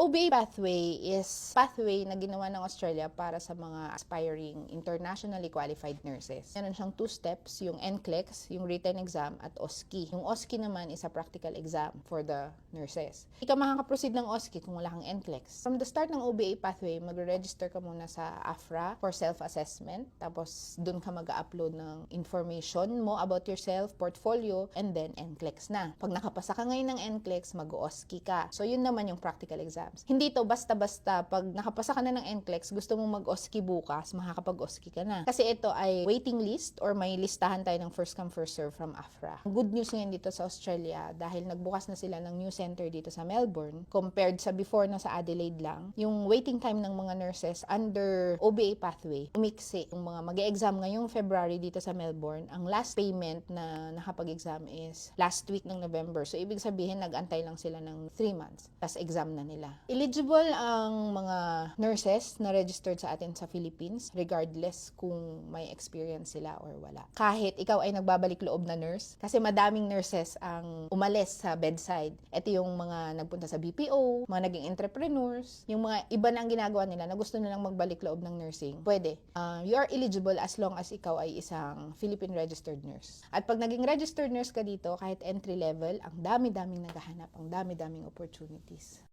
OBA pathway is pathway na ginawa ng Australia para sa mga aspiring internationally qualified nurses. Meron siyang 2 steps, yung NCLEX, yung written exam, at OSCE. Yung OSCE naman is a practical exam for the nurses. Hindi ka makakaproceed ng OSCE kung wala kang NCLEX. From the start ng OBA pathway, magre-register ka muna sa AFRA for self-assessment. Tapos, dun ka mag-upload ng information mo about yourself, portfolio, and then NCLEX na. Pag nakapasa ka ngayon ng NCLEX, mag-OSCE ka. So, yun naman yung practical exams. Hindi to basta-basta pag nakapasa ka na ng NCLEX, gusto mong mag-OSCE bukas, makakapag-OSCE ka na. Kasi ito ay waiting list or may listahan tayo ng first come first serve from AFRA. Good news ngayon dito sa Australia dahil nagbukas na sila ng new center dito sa Melbourne compared sa before na sa Adelaide lang. Yung waiting time ng mga nurses under OBA pathway, umiksi. Yung mga mag-e-exam ngayong February dito sa Melbourne, ang last payment na nakapag-exam is last week ng November. So, ibig sabihin, nag-antay lang sila ng 3 months. Tapos, exam na nila. Eligible ang mga nurses na registered sa atin sa Philippines regardless kung may experience sila or wala. Kahit ikaw ay nagbabalik loob na nurse, kasi madaming nurses ang umalis sa bedside. Ito yung mga nagpunta sa BPO, mga naging entrepreneurs, yung mga iba na ang ginagawa nila na gusto nilang magbalik loob ng nursing. Pwede. You are eligible as long as ikaw ay isang Philippine registered nurse. At pag naging registered nurse ka dito, kahit entry level, ang dami-daming naghahanap, ang dami-daming opportunities.